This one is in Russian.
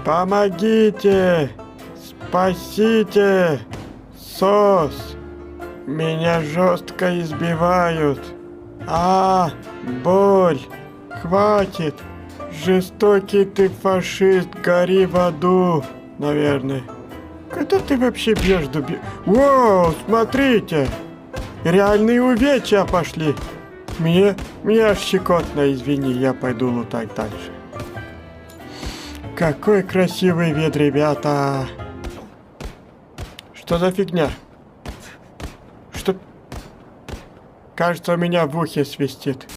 Помогите! Спасите! СОС! Меня жестко избивают. Боль! Хватит! Жестокий ты фашист, гори в аду, наверное. Когда ты вообще бьешь Воу, смотрите! Реальные увечья пошли. Мне аж щекотно, извини, я пойду лутать дальше. Какой красивый вид, ребята! Что за фигня? Что? Кажется, у меня в ухе свистит.